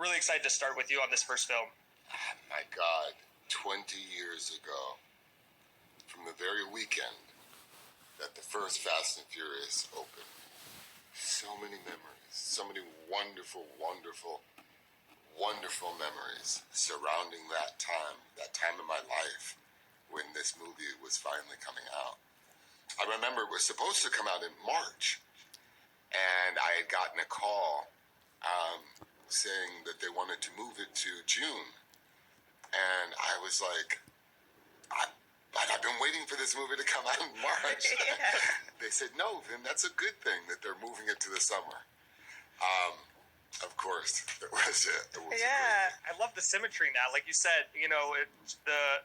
really excited to start with you on this first film. My God, 20 years ago, from the very weekend that the first Fast and Furious opened, so many memories, so many wonderful, wonderful, wonderful memories surrounding that time in my life when this movie was finally coming out. I remember it was supposed to come out in March, and I had gotten a call saying that they wanted to move it to June. And I was like, I've been waiting for this movie to come out in March. Yeah. They said, no, then that's a good thing that they're moving it to the summer. Of course, it was yeah. I love the symmetry now. Like you said, you know,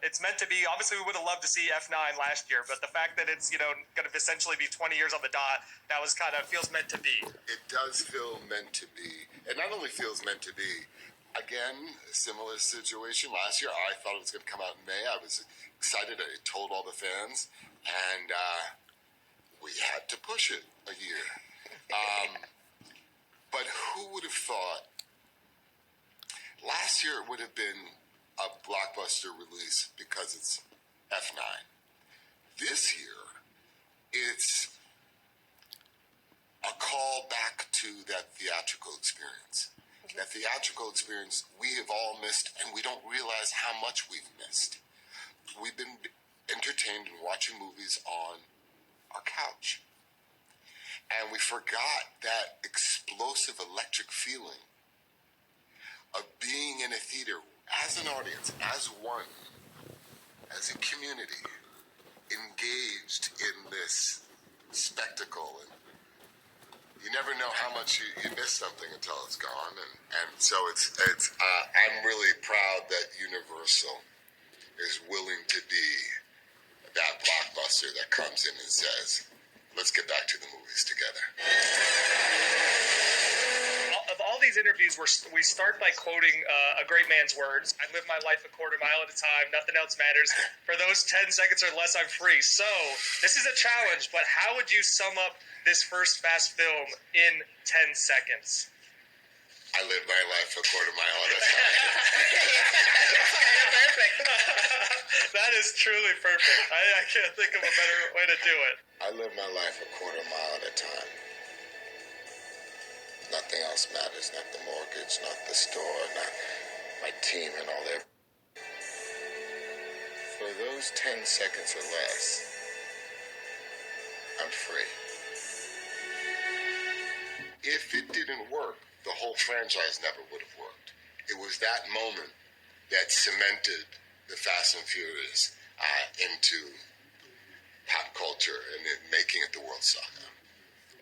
it's meant to be. Obviously, we would have loved to see F9 last year, but the fact that it's, you know, going to essentially be 20 years on the dot, that was kind of feels meant to be. It does feel meant to be. It not only feels meant to be. Again, a similar situation. Last year, I thought it was going to come out in May. I was excited. I told all the fans, and we had to push it a year. But who would have thought last year it would have been a blockbuster release because it's F9. This year, it's a call back to that theatrical experience. That theatrical experience we have all missed, and we don't realize how much we've missed. We've been entertained in watching movies on our couch. And we forgot that explosive electric feeling of being in a theater as an audience, as one, as a community, engaged in this spectacle. And you never know how much you miss something until it's gone. And so I'm really proud that Universal is willing to be that blockbuster that comes in and says, let's get back to the movies together. Of all these interviews, we start by quoting a great man's words. I live my life a quarter mile at a time. Nothing else matters. For those 10 seconds or less, I'm free. So this is a challenge, but how would you sum up this first Fast film in 10 seconds? I live my life a quarter mile at a time. Perfect. That is truly perfect. I can't think of a better way to do it. I live my life a quarter mile at a time. Nothing else matters, not the mortgage, not the store, not my team and all that. For those 10 seconds or less, I'm free. If it didn't work, the whole franchise never would have worked. It was that moment that cemented the Fast and Furious into pop culture and making it the world saga.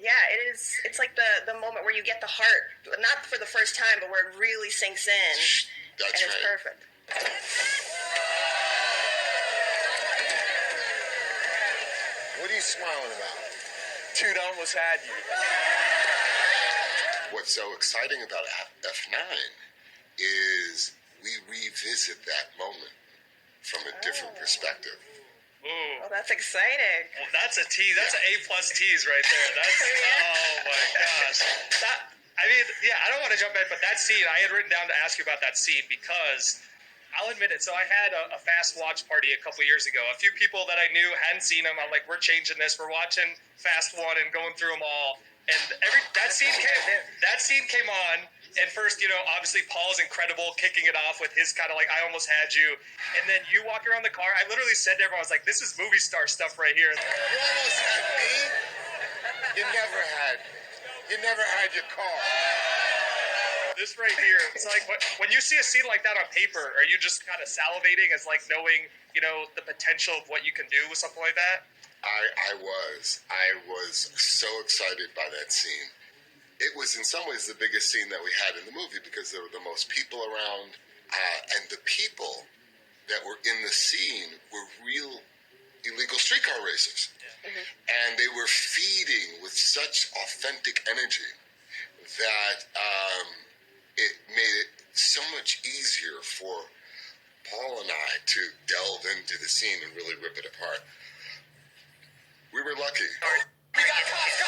Yeah, it is. It's like the moment where you get the heart, not for the first time, but where it really sinks in. That's and it's perfect. What are you smiling about? Dude, I almost had you. What's so exciting about F9 is we revisit that moment from a different perspective. Ooh. Oh, that's exciting. Well, that's a tease. That's an A+ tease right there. That's oh my gosh. I mean, yeah, I don't want to jump in, but that scene, I had written down to ask you about that scene because I'll admit it. So I had a fast watch party a couple years ago. A few people that I knew hadn't seen them. I'm like, we're changing this. We're watching Fast 1 and going through them all. And that scene came on, and first, you know, obviously Paul's incredible, kicking it off with his kind of like, I almost had you. And then you walk around the car. I literally said to everyone, I was like, this is movie star stuff right here. You almost had me. You never had your car. This right here, it's like when you see a scene like that on paper, are you just kind of salivating as like knowing, you know, the potential of what you can do with something like that? I was so excited by that scene. It was in some ways the biggest scene that we had in the movie because there were the most people around, and the people that were in the scene were real illegal streetcar racers. Yeah. Mm-hmm. And they were feeding with such authentic energy that it made it so much easier for Paul and I to delve into the scene and really rip it apart. We were lucky. We got cops!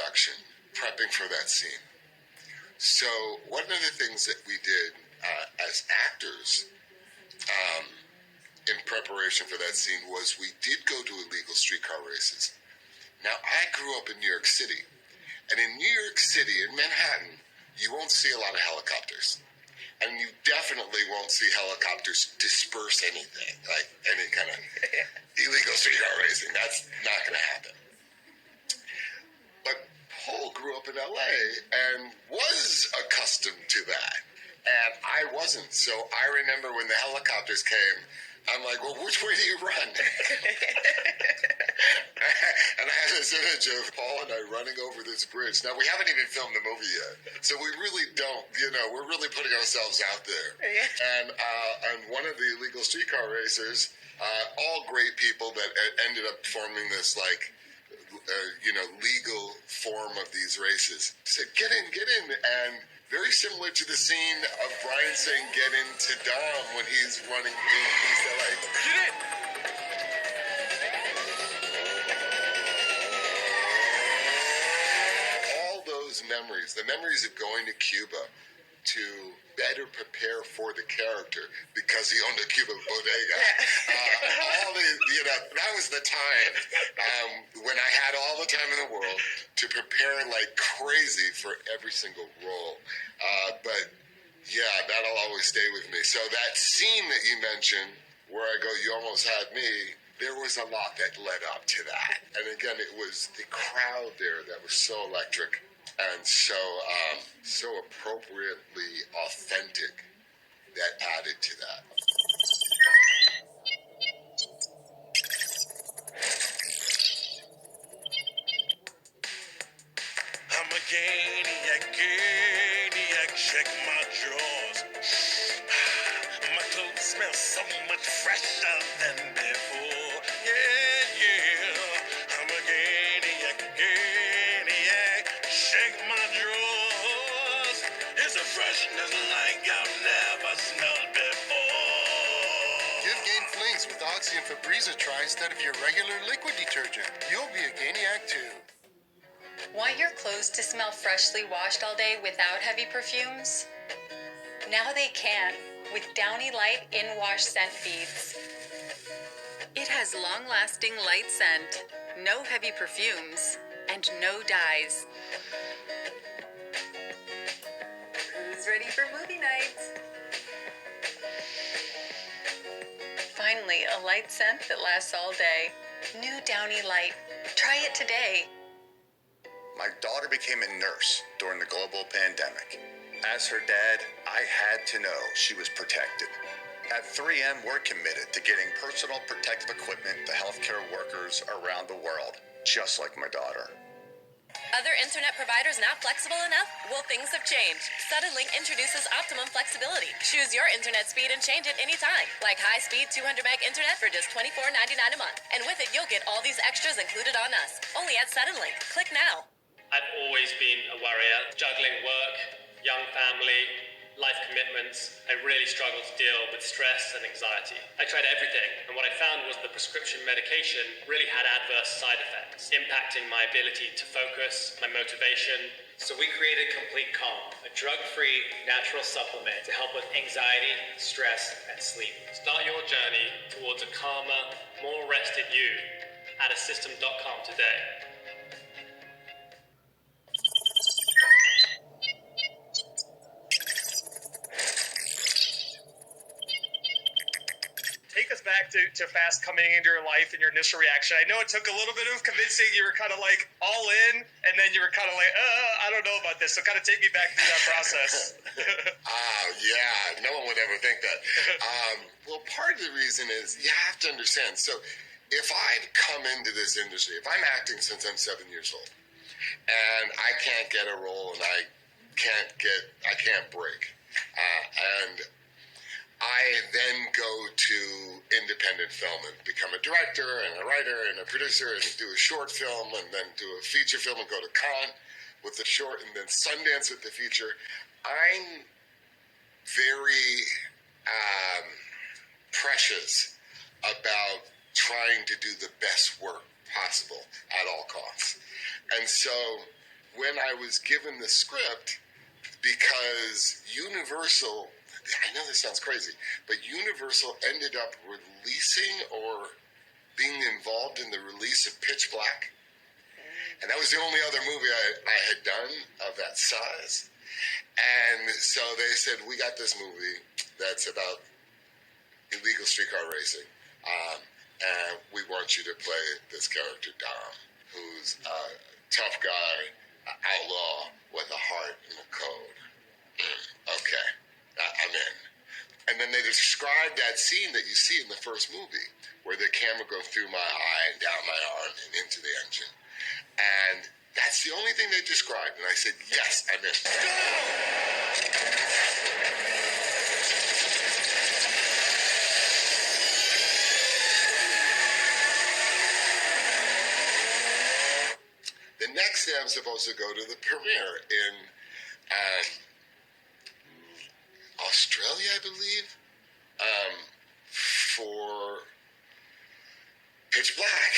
production, prepping for that scene. So one of the things that we did as actors in preparation for that scene was we did go to illegal streetcar races. Now, I grew up in New York City, and in New York City, in Manhattan, you won't see a lot of helicopters. And you definitely won't see helicopters disperse anything, like any kind of illegal streetcar racing. That's not going to happen. But Paul grew up in LA and was accustomed to that. And I wasn't. So I remember when the helicopters came, I'm like, well, which way do you run? And I have this image of Paul and I running over this bridge. Now, we haven't even filmed the movie yet. So we really don't, we're really putting ourselves out there. And one of the illegal streetcar racers, all great people that ended up forming this, legal form of these races, said, get in. And very similar to the scene of Brian saying, get into Dom when he's running in East LA. Get in! All those memories, the memories of going to Cuba to better prepare for the character because he owned a Cuban bodega. That was the time when I had all the time in the world to prepare like crazy for every single role. But yeah, that'll always stay with me. So that scene that you mentioned where I go, you almost had me, there was a lot that led up to that. And again, it was the crowd there that was so electric and so appropriately authentic that added to that. I'm a ganiac, check my drawers. My clothes smell so much fresher than before. Yeah. I'm a ganiac, check my drawers. It's a freshness like I've never smelled before. Give Gain Flings with Oxy and Febreze a try instead of your regular liquid detergent. You'll be a Ganiac too. Want your clothes to smell freshly washed all day without heavy perfumes? Now they can with Downy Light In-Wash Scent Beads. It has long-lasting light scent, no heavy perfumes, and no dyes. Who's ready for movie night? Finally, a light scent that lasts all day. New Downy Light. Try it today. My daughter became a nurse during the global pandemic. As her dad, I had to know she was protected. At 3M, we're committed to getting personal protective equipment to healthcare workers around the world, just like my daughter. Other internet providers not flexible enough? Well, things have changed. Suddenlink introduces optimum flexibility. Choose your internet speed and change it anytime. Like high-speed 200 meg internet for just $24.99 a month. And with it, you'll get all these extras included on us. Only at Suddenlink. Click now. I've always been a worrier, juggling work, young family, life commitments. I really struggled to deal with stress and anxiety. I tried everything, and what I found was the prescription medication really had adverse side effects, impacting my ability to focus, my motivation. So we created Complete Calm, a drug-free natural supplement to help with anxiety, stress, and sleep. Start your journey towards a calmer, more rested you at Assystem.com today. Take us back to Fast coming into your life and your initial reaction. I know it took a little bit of convincing. You were kind of like all in, and then you were kind of like, I don't know about this. So kind of take me back through that process. Yeah, no one would ever think that. Well, part of the reason is you have to understand. So if I've come into this industry, if I'm acting since I'm 7 years old, and I can't get a role and I can't break, and I then go to independent film and become a director and a writer and a producer and do a short film and then do a feature film and go to Cannes with the short and then Sundance with the feature. I'm very precious about trying to do the best work possible at all costs. And so when I was given the script, because Universal, I know this sounds crazy, but Universal ended up releasing or being involved in the release of Pitch Black. And that was the only other movie I had done of that size. And so they said, we got this movie that's about illegal streetcar racing. And we want you to play this character, Dom, who's a tough guy, an outlaw with a heart and a code. Okay, I'm in. And then they described that scene that you see in the first movie, where the camera goes through my eye and down my arm and into the engine. And that's the only thing they described. And I said, yes, I'm in. The next day, I'm supposed to go to the premiere in Australia, I believe, for Pitch Black.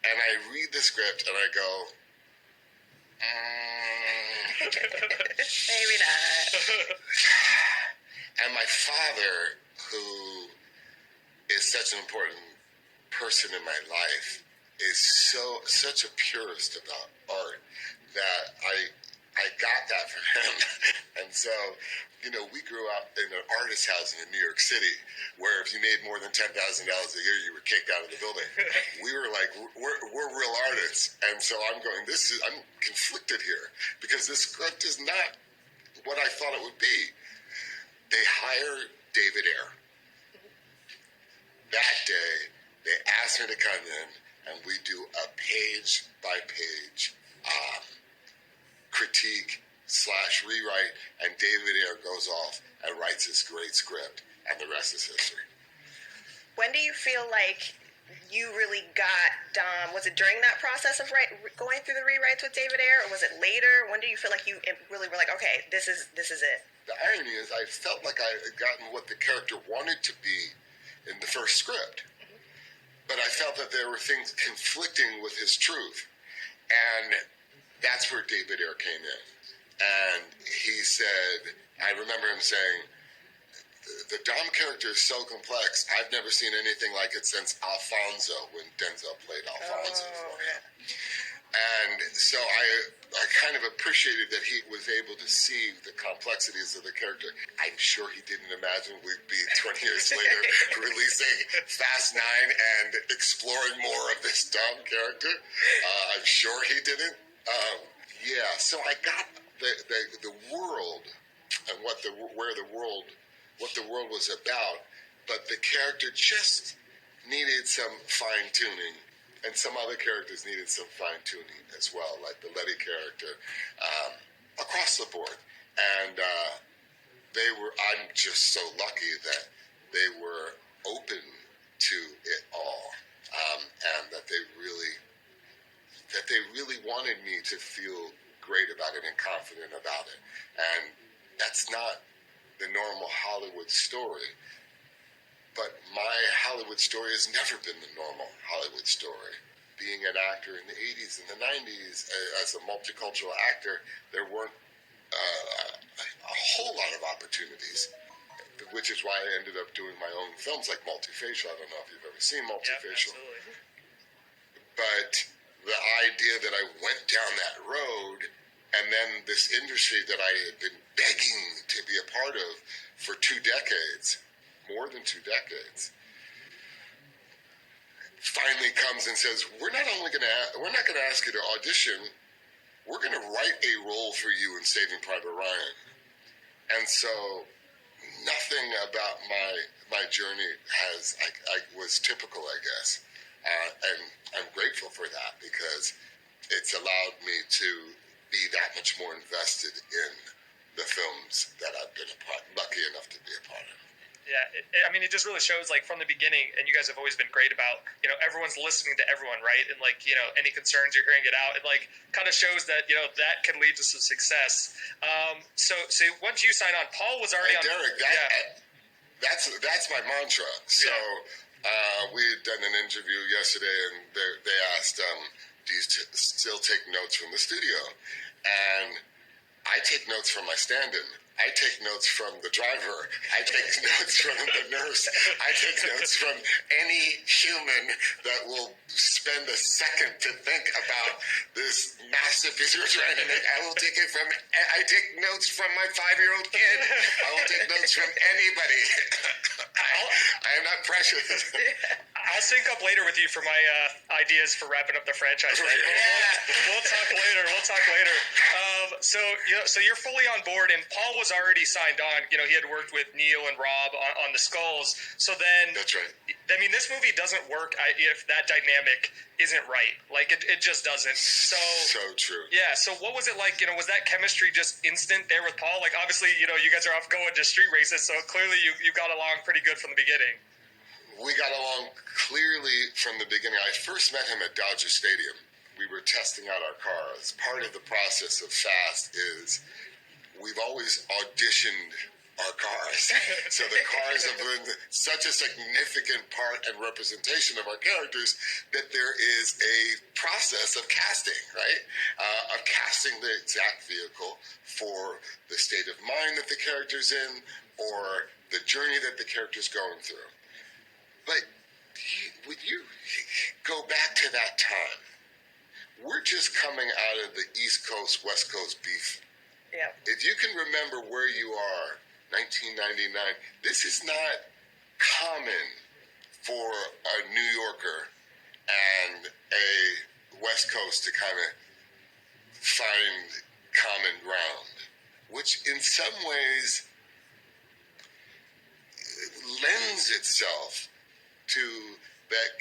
And I read the script and I go, maybe not. And my father, who is such an important person in my life, is such a purist about art that I got that from him. And so, we grew up in an artist house in New York City, where if you made more than $10,000 a year, you were kicked out of the building. We were like, we're real artists. And so I'm going, I'm conflicted here, because this script is not what I thought it would be. They hire David Ayer. That day, they asked me to come in, and we do a page-by-page critique/rewrite, and David Ayer goes off and writes this great script, and the rest is history. When do you feel like you really got Dom? Was it during that process of going through the rewrites with David Ayer, or was it later? When do you feel like you really were like, okay, this is it? The irony is, I felt like I had gotten what the character wanted to be in the first script, but I felt that there were things conflicting with his truth, and that's where David Ayer came in. And he said, I remember him saying, the Dom character is so complex, I've never seen anything like it since Alfonso, when Denzel played Alfonso for him. And so I kind of appreciated that he was able to see the complexities of the character. I'm sure he didn't imagine we'd be 20 years later releasing Fast 9 and exploring more of this Dom character. I'm sure he didn't. So I got the world and what the world was about, but the character just needed some fine tuning, and some other characters needed some fine tuning as well, like the Letty character, across the board. And I'm just so lucky that they were open to it all, and that they really wanted me to feel great about it and confident about it. And that's not the normal Hollywood story. But my Hollywood story has never been the normal Hollywood story. Being an actor in the 80s and the 90s, as a multicultural actor, there weren't a whole lot of opportunities, which is why I ended up doing my own films like Multifacial. I don't know if you've ever seen Multifacial. Yeah, absolutely. But the idea that I went down that road, and then this industry that I had been begging to be a part of for 2 decades, more than 2 decades, finally comes and says, we're not going to ask you to audition, we're going to write a role for you in Saving Private Ryan. And so nothing about my journey was typical, I guess. And I'm grateful for that, because it's allowed me to be that much more invested in the films that I've been lucky enough to be a part of. Yeah, it just really shows, like, from the beginning, and you guys have always been great about, everyone's listening to everyone, right? And, like, any concerns, you're hearing it out. It, like, kind of shows that, that can lead to some success. So once you sign on, Paul was already on. Derek, that's my mantra. So we had done an interview yesterday, and they asked, do you still take notes from the studio? And I take notes from my stand-in. I take notes from the driver. I take notes from the nurse. I take notes from any human that will spend a second to think about this massive piece we're trying to make. I take notes from my 5-year-old kid. I will take notes from anybody. I am not precious. I'll sync up later with you for my ideas for wrapping up the franchise. Right? We'll talk later. So you're fully on board, and Paul was already signed on. You know, he had worked with Neil and Rob on the Skulls. So then, that's right. I mean, this movie doesn't work if that dynamic isn't right. Like it just doesn't. So true. Yeah. So what was it like? You know, was that chemistry just instant there with Paul? Like obviously, you know, you guys are off going to street races, so clearly you got along pretty good from the beginning. We got along clearly from the beginning. I first met him at Dodger Stadium. We were testing out our cars. Part of the process of Fast is we've always auditioned our cars. So the cars have been such a significant part and representation of our characters that there is a process of casting, right? Of casting the exact vehicle for the state of mind that the character's in or the journey that the character's going through. But would you go back to that time? We're just coming out of the East Coast, West Coast beef. Yeah. If you can remember where you are, 1999, this is not common for a New Yorker and a West Coast to kind of find common ground, which in some ways lends itself to that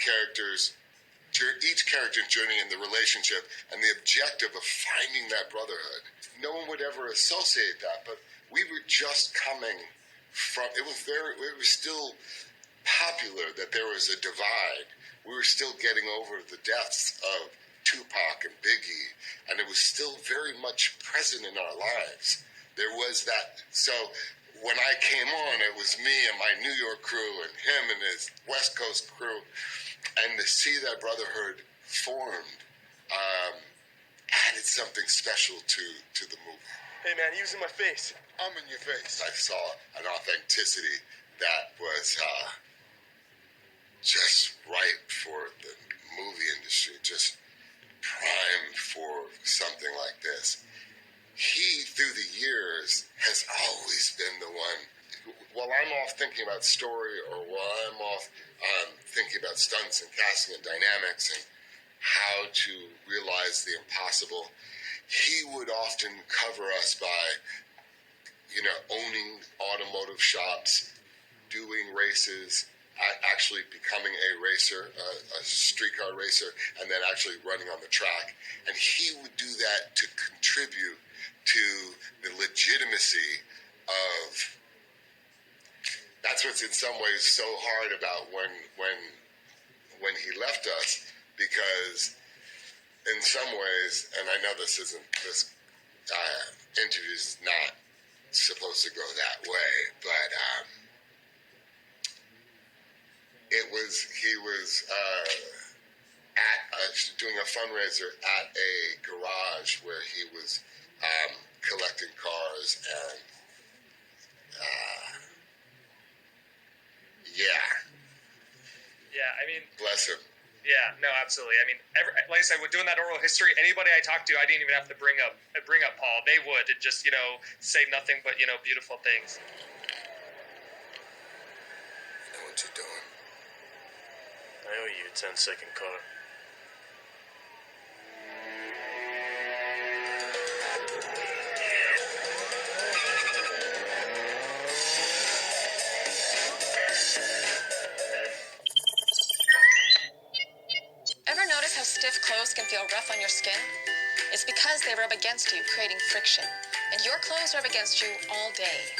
each character's journey in the relationship and the objective of finding that brotherhood. No one would ever associate that, but we were just coming from, it was still popular that there was a divide. We were still getting over the deaths of Tupac and Biggie, and it was still very much present in our lives. There was that, so when I came on, it was me and my New York crew and him and his West Coast crew. And to see that brotherhood formed added something special to the movie. Hey man, he was in my face. I'm in your face. I saw an authenticity that was just right for the movie industry, just primed for something like this. He, through the years, has always been the one. While I'm off thinking about story, or while I'm off thinking about stunts and casting and dynamics and how to realize the impossible, he would often cover us by, you know, owning automotive shops, doing races, actually becoming a racer, a streetcar racer, and then actually running on the track. And he would do that to contribute to the legitimacy of. That's what's in some ways so hard about when he left us, because in some ways, and I know this interview is not supposed to go that way, but he was doing a fundraiser at a garage where he was collecting cars and. Yeah, I mean, bless him. Yeah, no, absolutely. I mean, like I said, with doing that oral history, anybody I talked to, I didn't even have to bring up Paul. They would and just, you know, say nothing but, you know, beautiful things. You know what you're doing? I owe you a 10-second car. Ever notice how stiff clothes can feel rough on your skin? It's because they rub against you, creating friction. And your clothes rub against you all day.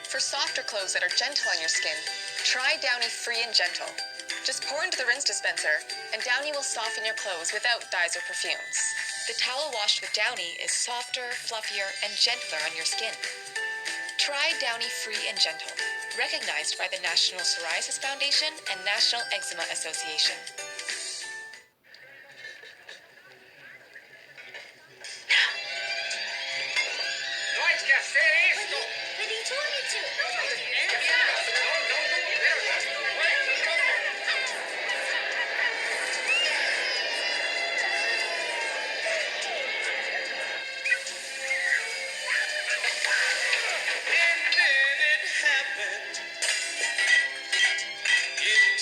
For softer clothes that are gentle on your skin, try Downy Free and Gentle. Just pour into the rinse dispenser, and Downy will soften your clothes without dyes or perfumes. The towel washed with Downy is softer, fluffier, and gentler on your skin. Try Downy Free and Gentle, recognized by the National Psoriasis Foundation and National Eczema Association.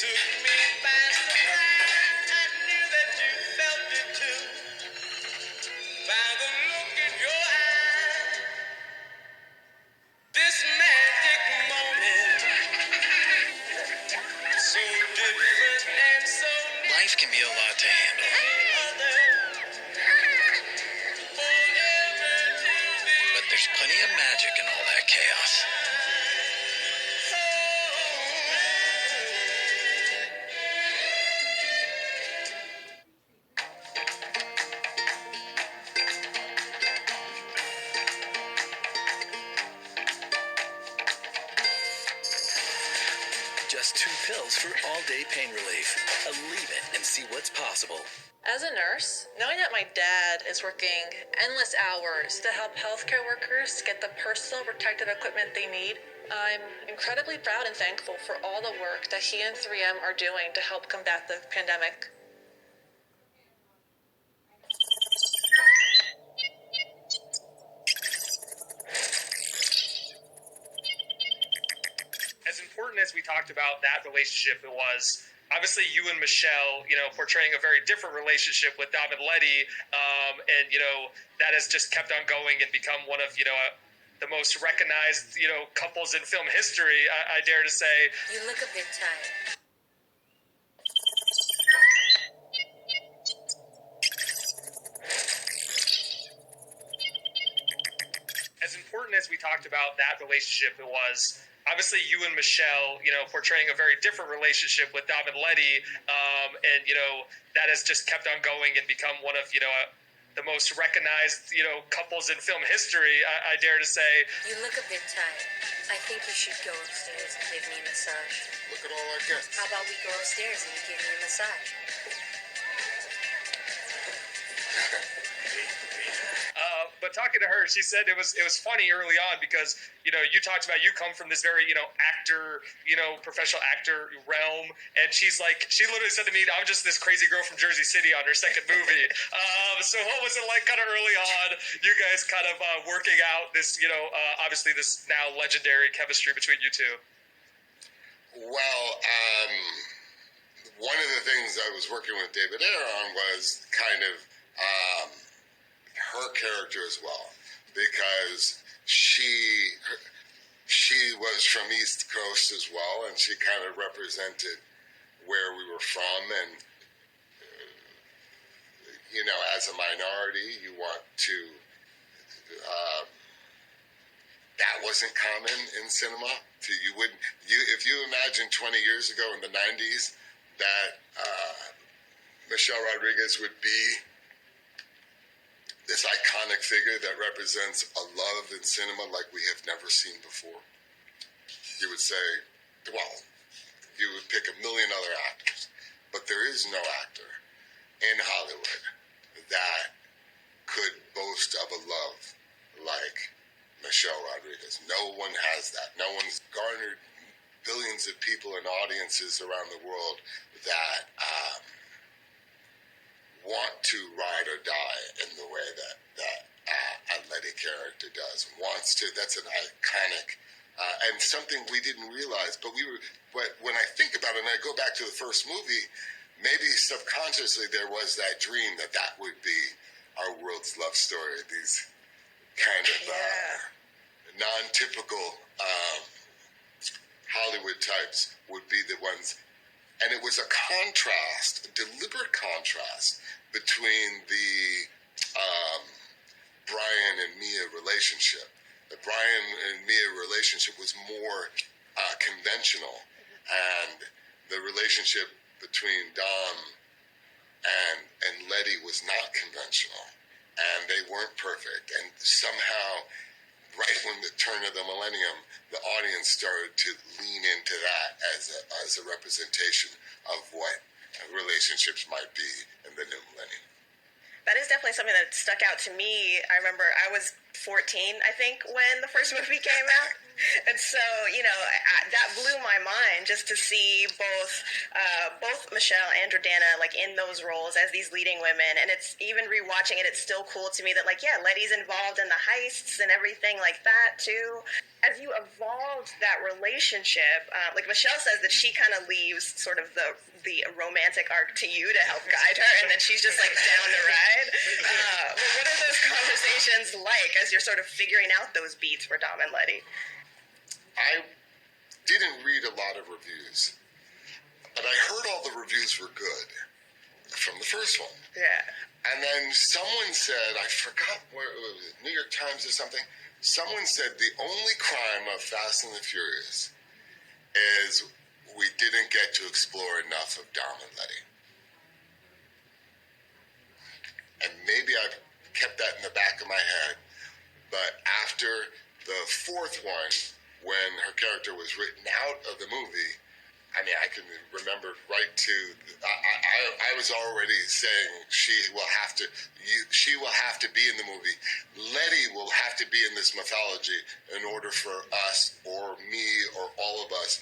took me by surprise. I knew that you felt it too. By the look in your eye, this magic moment, so different and so Life can be a lot to handle, other. Forever to be. but there's plenty of magic in all that chaos. Just 2 pills for all-day pain relief. Leave it and see what's possible. As a nurse, knowing that my dad is working endless hours to help healthcare workers get the personal protective equipment they need, I'm incredibly proud and thankful for all the work that he and 3M are doing to help combat the pandemic. As important as we talked about that relationship, it was obviously you and Michelle, portraying a very different relationship with Dom and Letty, and that has just kept on going and become one of the most recognized couples in film history. I dare to say. You look a bit tired. As important as we talked about that relationship, it was obviously you and Michelle, portraying a very different relationship with Dom and Letty, and that has just kept on going and become one of the most recognized couples in film history. I dare to say. You look a bit tired. I think you should go upstairs and give me a massage. Look at all our guests. How about we go upstairs and you give me a massage? But talking to her, she said it was funny early on because you talked about you come from this very actor professional actor realm, and she literally said to me, "I'm just this crazy girl from Jersey City on her second movie." So what was it like, kind of early on, you guys kind of working out this obviously this now legendary chemistry between you two? Well, one of the things I was working with David Ayer on was kind of her character as well, because she was from East Coast as well, and she kind of represented where we were from, and as a minority, you want to. That wasn't common in cinema. If you imagine 20 years ago in the 90s that Michelle Rodriguez would be this iconic figure that represents a love in cinema like we have never seen before, you would say, well, you would pick a million other actors, but there is no actor in Hollywood that could boast of a love like Michelle Rodriguez. No one has that. No one's garnered billions of people and audiences around the world that want to ride or die in the way that a Letty character does. Wants to. That's an iconic and something we didn't realize. But when I think about it, and I go back to the first movie, maybe subconsciously there was that dream that would be our world's love story. These kind of non-typical Hollywood types would be the ones. And it was a contrast, a deliberate contrast between the Brian and Mia relationship. The Brian and Mia relationship was more conventional, and the relationship between Dom and Letty was not conventional, and they weren't perfect. And somehow, right when the turn of the millennium, the audience started to lean into that as a representation of what relationships might be in the new millennium. That is definitely something that stuck out to me. I remember I was 14, I think, when the first movie came out. And so, that blew my mind just to see both Michelle and Jordana, in those roles as these leading women. And it's even rewatching it, it's still cool to me that, Letty's involved in the heists and everything like that, too. as you evolved that relationship, like Michelle says that she kind of leaves sort of the romantic arc to you to help guide her, and then she's just like down the ride. But what are those conversations like as you're sort of figuring out those beats for Dom and Letty? I didn't read a lot of reviews, but I heard all the reviews were good from the first one. Yeah. And then someone said, I forgot where it was, New York Times or something. Someone said the only crime of Fast and the Furious is we didn't get to explore enough of Dom and Letty. And maybe I've kept that in the back of my head, but after the fourth one, when her character was written out of the movie, I mean, I can remember right to. I was already saying she will have to be in the movie. Letty will have to be in this mythology in order for us, or me, or all of us,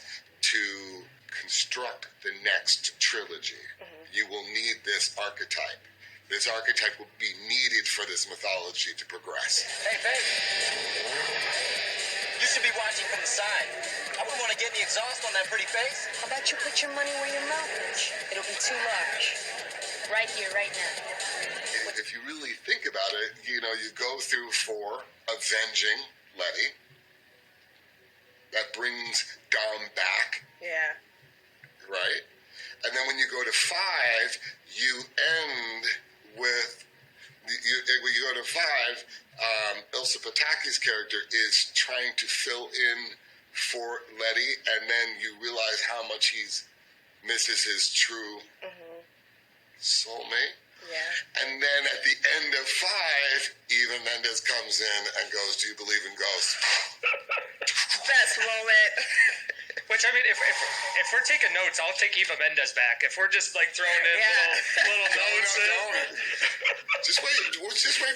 to construct the next trilogy. Mm-hmm. You will need this archetype. This archetype will be needed for this mythology to progress. Hey, baby. You should be watching from the side. I wouldn't want to get any exhaust on that pretty face. How about you put your money where your mouth is? It'll be too large. Right here, right now. If you really think about it, you go through 4, avenging Letty. That brings Dom back. Yeah. Right? And then when you go to 5, you end with... When you go to 5, Ilsa Pataki's character is trying to fill in for Letty, and then you realize how much he misses his true soulmate. Yeah. And then at the end of 5, Eva Mendes comes in and goes, "Do you believe in ghosts?" Best moment. Which, I mean, if we're taking notes, I'll take Eva Mendes back. If we're just like throwing in little notes. No. Just wait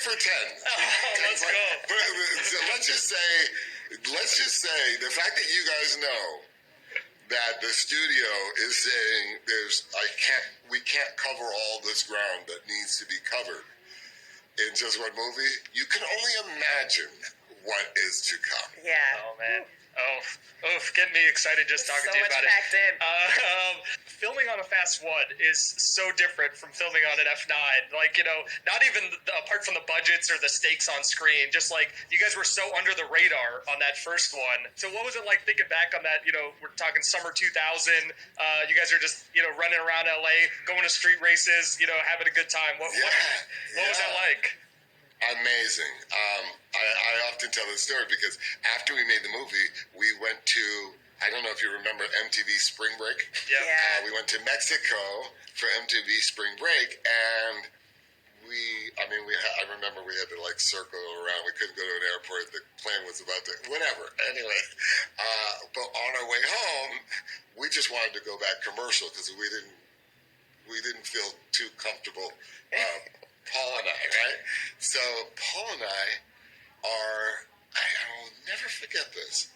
for 10. Let's go. So let's just say the fact that you guys know that the studio is saying we can't cover all this ground that needs to be covered in just one movie. You can only imagine what is to come. Yeah. Oh man. Oh, getting me excited just talking to you about it. Filming on a Fast 1 is so different from filming on an F9. Like, not even apart from the budgets or the stakes on screen, just like you guys were so under the radar on that first one. So what was it like thinking back on that? We're talking summer 2000. You guys are just, running around LA, going to street races, having a good time. What was that like? Amazing. I often tell this story because after we made the movie, we went to, I don't know if you remember MTV Spring Break. Yep. Yeah. We went to Mexico for MTV Spring Break, and I remember we had to circle around. We couldn't go to an airport. The plane was about to, whatever. Anyway, but on our way home, we just wanted to go back commercial because we didn't feel too comfortable. Paul and I, right? So Paul and I will never forget this.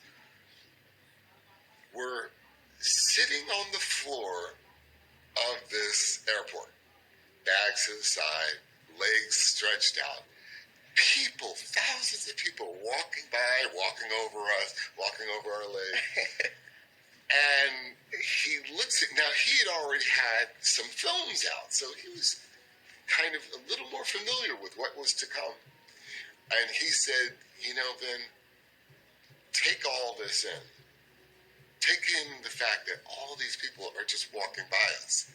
We're sitting on the floor of this airport, bags to the side, legs stretched out. People, thousands of people walking by, walking over us, walking over our legs. And he looks at, now he had already had some films out, so he was kind of a little more familiar with what was to come. And he said, Vin, take all this in. Take in the fact that all these people are just walking by us.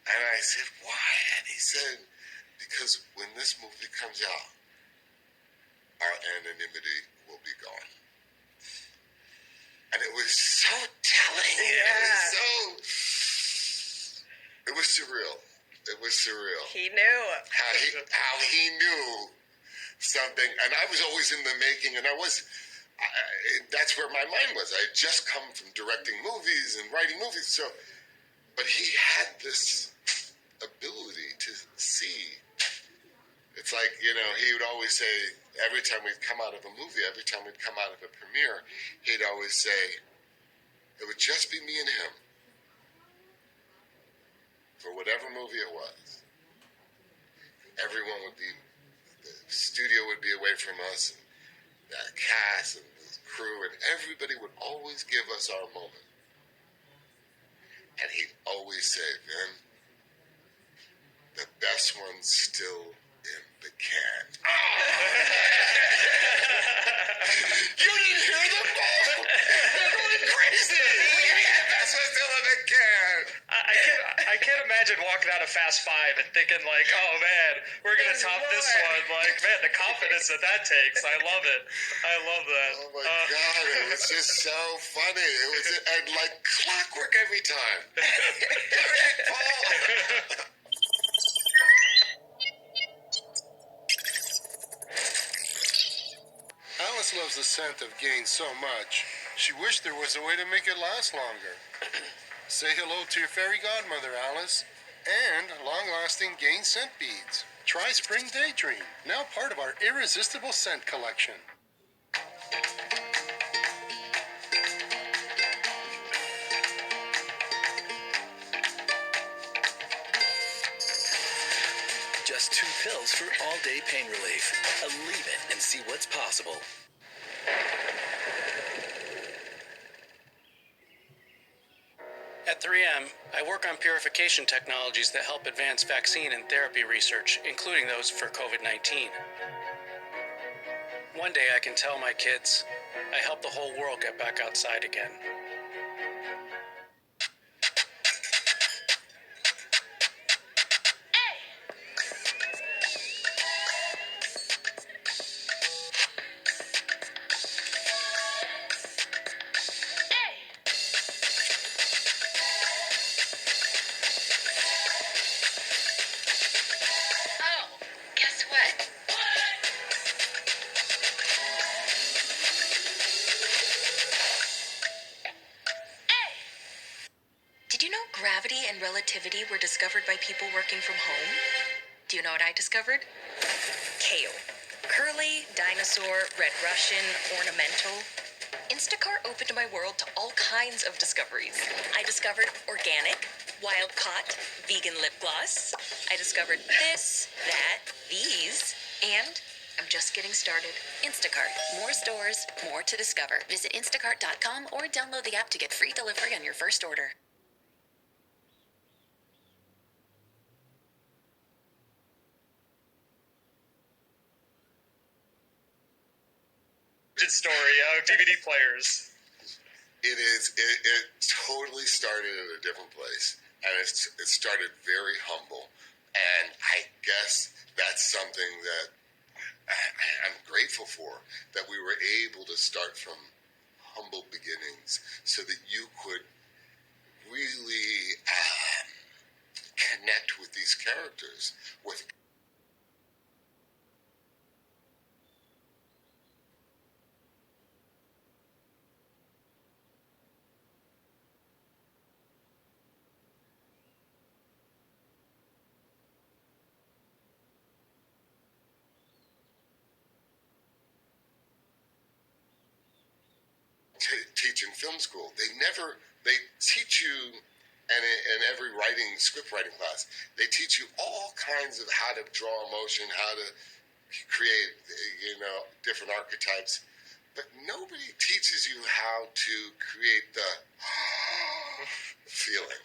And I said, why? And he said, because when this movie comes out, our anonymity will be gone. And it was so telling. Yeah. It was surreal. It was surreal. He knew. How he knew something. And I was always in the making, and that's where my mind was. I had just come from directing movies and writing movies. But he had this ability to see. It's like, he would always say, every time we'd come out of a movie, every time we'd come out of a premiere, he'd always say, it would just be me and him. For whatever movie it was, the studio would be away from us, and that cast and the crew, and everybody would always give us our moment. And he'd always say, Vin, the best one's still in the can. You didn't hear the ball! They're going crazy! The best one's still in the can! I can't imagine walking out of Fast 5 and thinking like, oh man, we're gonna top this one. Like, man, the confidence that takes. I love it. I love that. Oh my God, it was just so funny. It was and like clockwork every time. Paul. Alice loves the scent of gain so much, she wished there was a way to make it last longer. Say hello to your fairy godmother, Alice, and long-lasting gain scent beads. Try Spring Daydream, now part of our irresistible scent collection. Just 2 pills for all-day pain relief. Leave it and see what's possible. At 3M, I work on purification technologies that help advance vaccine and therapy research, including those for COVID-19. One day I can tell my kids, I helped the whole world get back outside again. Gravity and relativity were discovered by people working from home. Do you know what I discovered? Kale. Curly, dinosaur, red Russian, ornamental. Instacart opened my world to all kinds of discoveries. I discovered organic, wild-caught, vegan lip gloss. I discovered this, that, these, and I'm just getting started. Instacart. More stores, more to discover. Visit instacart.com or download the app to get free delivery on your first order. Story of DVD players. It totally started at a different place, and it started very humble, and I guess that's something that I'm grateful for, that we were able to start from humble beginnings so that you could really connect with these characters, with teach in film school. They teach you, and in every script writing class, they teach you all kinds of how to draw emotion, how to create, different archetypes, but nobody teaches you how to create the feeling.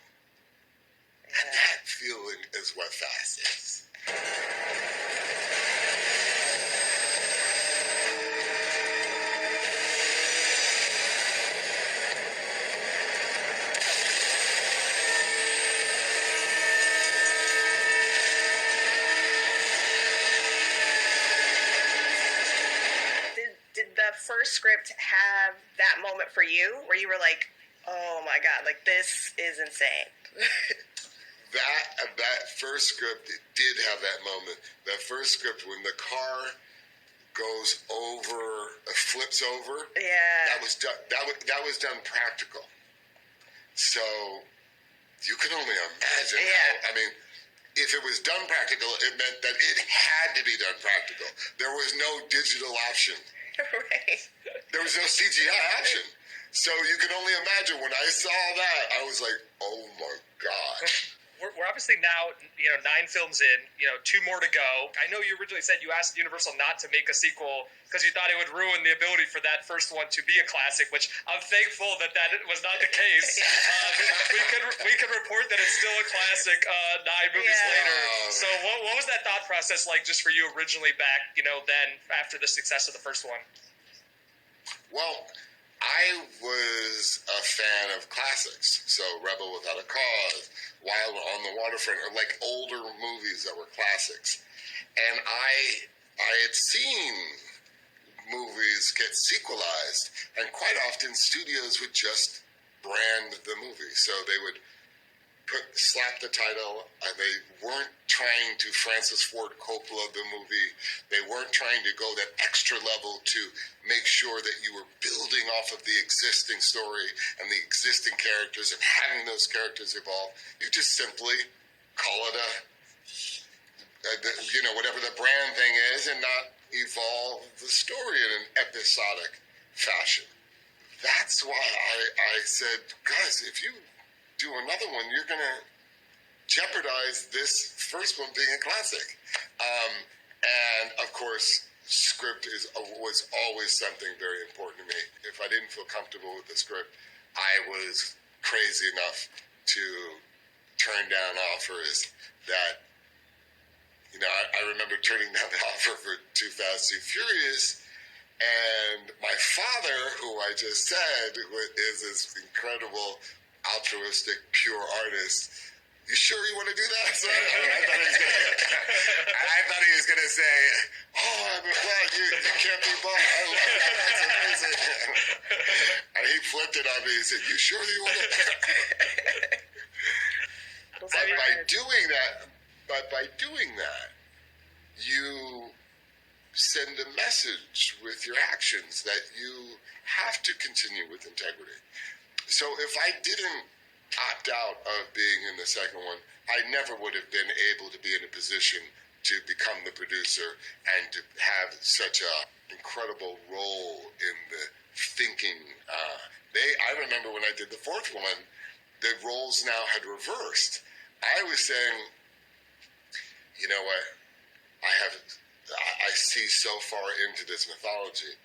And that feeling is what Fast is. Did the first script have that moment for you where you were like, oh my God, like this is insane? That first script, it did have that moment. That first script, when the car goes over, flips over. Yeah. That was done practical. So you can only imagine how. I mean, if it was done practical, it meant that it had to be done practical. There was no digital option. Right. There was no CGI option. So you can only imagine when I saw that, I was like, oh my God. we're obviously now, 9 films in, 2 more to go. I know you originally said you asked Universal not to make a sequel because you thought it would ruin the ability for that first one to be a classic, which I'm thankful that was not the case. We can report that it's still a classic 9 movies later. So what was that thought process like just for you originally back, then after the success of the first one? Well, I was a fan of classics, so Rebel Without a Cause, Wild on the Waterfront, or like older movies that were classics. And I had seen movies get sequelized, and quite often studios would just brand the movie. So they would slap the title, and they weren't trying to Francis Ford Coppola the movie. They weren't trying to go that extra level to make sure that you were building off of the existing story and the existing characters and having those characters evolve. You just simply call it whatever the brand thing is, and not evolve the story in an episodic fashion. That's why I said, guys, if you do another one, you're going to jeopardize this first one being a classic. And of course, script was always something very important to me. If I didn't feel comfortable with the script, I was crazy enough to turn down offers that, I remember turning down the offer for Too Fast, Too Furious. And my father, who I just said is this incredible, altruistic, pure artist. You sure you want to do that? So I thought he was gonna say, "Oh, well, you can't be bought. I love that. That's amazing." And he flipped it on me. He said, "You sure you want to?" By doing that, you send a message with your actions that you have to continue with integrity. So if I didn't opt out of being in the second one, I never would have been able to be in a position to become the producer and to have such a incredible role in the thinking. I remember when I did the fourth one, the roles now had reversed. I was saying, you know what, I see so far into this mythology.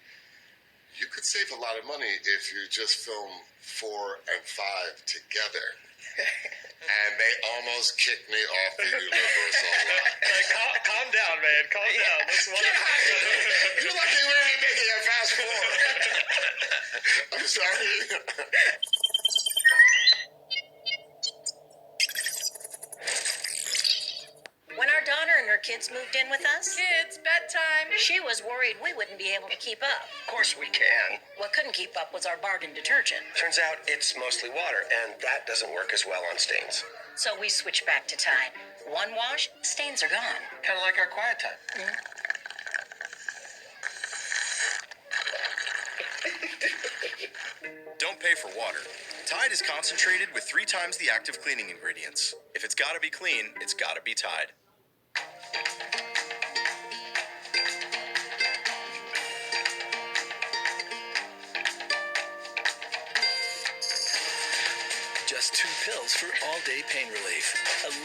You could save a lot of money if you just film 4 and 5 together. And they almost kicked me off the Universal lot. Calm down, man. Calm down. You're lucky we're making a fast forward. I'm sorry. When our daughter and her kids moved in with us, Kids, bedtime. she was worried we wouldn't be able to keep up. Of course we can. What couldn't keep up was our bargain detergent. Turns out it's mostly water, and that doesn't work as well on stains. So we switched back to Tide. One wash, stains are gone. Kind of like our quiet time. Don't pay for water. Tide is concentrated with 3 times the active cleaning ingredients. If it's gotta be clean, it's gotta be Tide. Just 2 pills for all-day pain relief.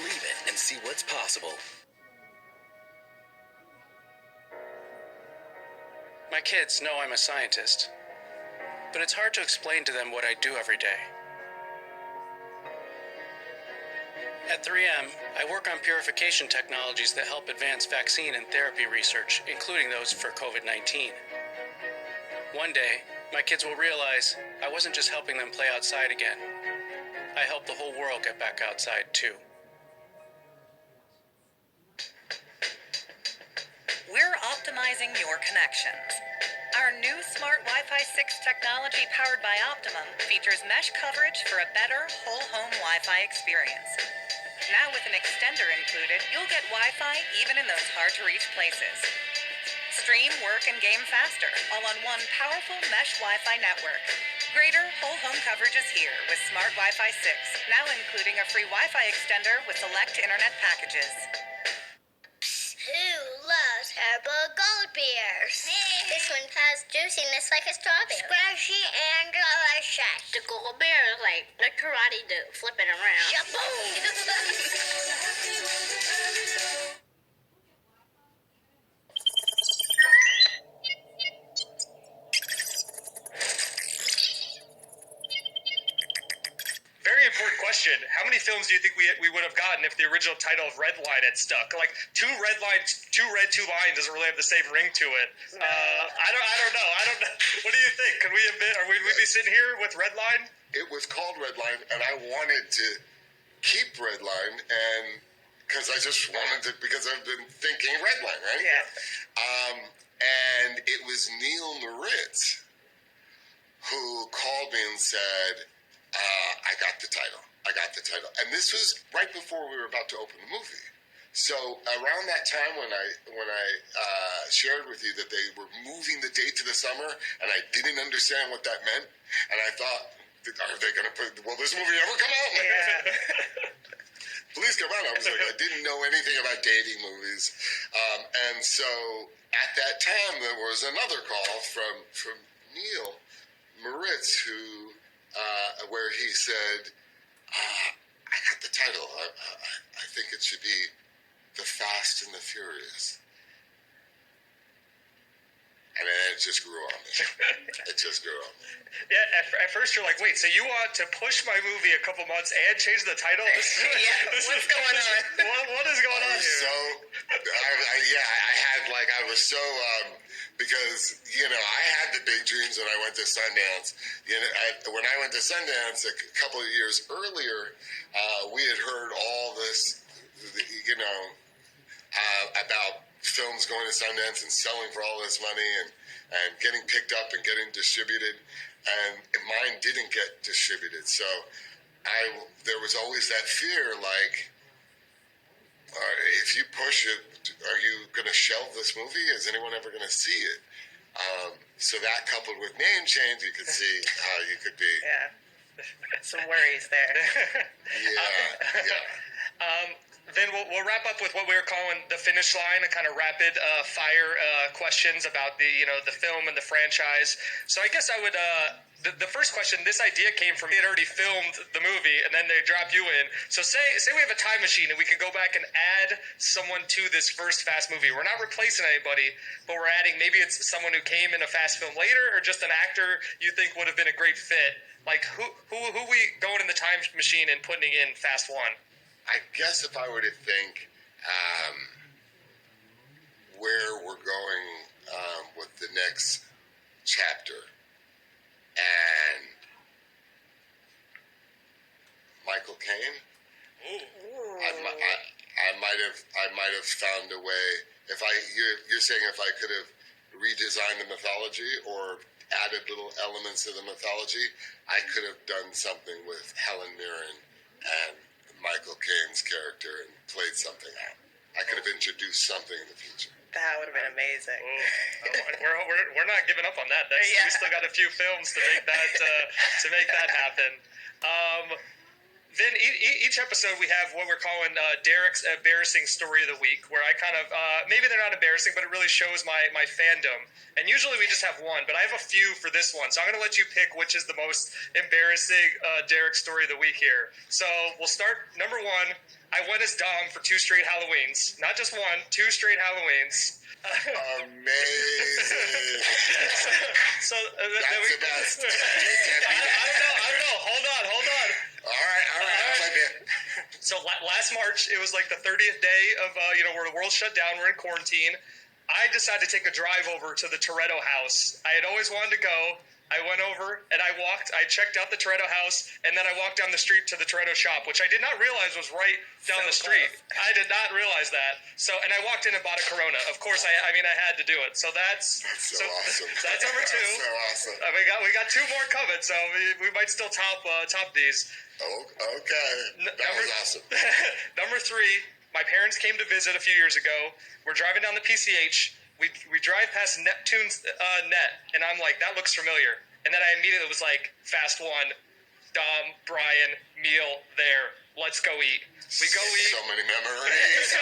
Leave it and see what's possible. My kids know I'm a scientist, but it's hard to explain to them what I do every day. At 3M, I work on purification technologies that help advance vaccine and therapy research, including those for COVID-19. One day, my kids will realize I wasn't just helping them play outside again. I helped the whole world get back outside, too. We're optimizing your connections. Our new smart Wi-Fi 6 technology powered by Optimum features mesh coverage for a better whole home Wi-Fi experience. Now with an extender included, you'll get Wi-Fi even in those hard-to-reach places. Stream, work, and game faster, all on one powerful mesh Wi-Fi network. Greater whole home coverage is here with Smart Wi-Fi 6, now including a free Wi-Fi extender with select internet packages. Who loves Purple gold beers. This one has juiciness like a strawberry. Squishy and delicious. The gold beer is like a karate do, flipping around. Shaboom! Very important question. How many films do you think we would have gotten if the original title of Red Line had stuck? Like two red, two lines doesn't really have the same ring to it. No. I don't know. What do you think? Could we have been? Would we be sitting here with Red Line? It was called Red Line, and I wanted to keep Red Line, and because I just wanted to, because I've been thinking Red Line, right? Yeah. And it was Neil Moritz who called me and said, I got the title. And this was right before we were about to open the movie. So around that time when I shared with you that they were moving the date to the summer, and I didn't understand what that meant, and I thought, are they going to will this movie ever come out? Yeah. Please come out. I was like, I didn't know anything about dating movies. And so at that time, there was another call from Neil Moritz where he said, I got the title. I think it should be The Fast and the Furious. And then it just grew on me. Yeah, at first you're like, wait, so you want to push my movie a couple months and change the title? What's going on? What is going on here? So, I was so, because, I had the big dreams when I went to Sundance. When I went to Sundance a couple of years earlier, we had heard all this, about films going to Sundance and selling for all this money and getting picked up and getting distributed, and mine didn't get distributed. So there was always that fear, like, if you push it, are you going to shelve this movie? Is anyone ever going to see it? So that coupled with name change, you could see how you could be. Yeah. Some worries there. Yeah. Then we'll wrap up with what we were calling the finish line, a kind of rapid fire questions about the film and the franchise. So I guess I would the first question. This idea came from they had already filmed the movie and then they drop you in. So say we have a time machine and we could go back and add someone to this first Fast movie. We're not replacing anybody, but we're adding maybe it's someone who came in a Fast film later or just an actor you think would have been a great fit. Like who we going in the time machine and putting in Fast 1? I guess if I were to think where we're going with the next chapter, and Michael Caine, I might have found a way. You're saying if I could have redesigned the mythology or added little elements of the mythology, I could have done something with Helen Mirren and Michael Caine's character and played something out. I could have introduced something in the future. That would have been amazing. We're not giving up on that. We still got a few films to make that happen. Then each episode we have what we're calling Derek's embarrassing story of the week, where I kind of maybe they're not embarrassing, but it really shows my fandom. And usually we just have one, but I have a few for this one, so I'm going to let you pick which is the most embarrassing Derek story of the week here. So we'll start number one. I went as Dom for 2 straight Halloweens, not just one, 2 straight Halloweens. Amazing. So that's the best. I don't know. Hold on. All right. So last March, it was like the 30th day of where the world shut down. We're in quarantine. I decided to take a drive over to the Toretto house. I had always wanted to go. I went over and I checked out the Toretto house, and then I walked down the street to the Toretto shop, which I did not realize was right down the street. Close. I did not realize that. So, and I walked in and bought a Corona. Of course, I had to do it. So that's awesome. So that's number 2. That's so awesome. We got 2 more coming, so we might still top these. Oh, okay. That was awesome. Number 3. My parents came to visit a few years ago. We're driving down the PCH. We drive past Neptune's net, and I'm like, that looks familiar. And then I immediately was like, Fast 1, Dom, Brian, meal there. Let's go eat. We go eat. So many memories.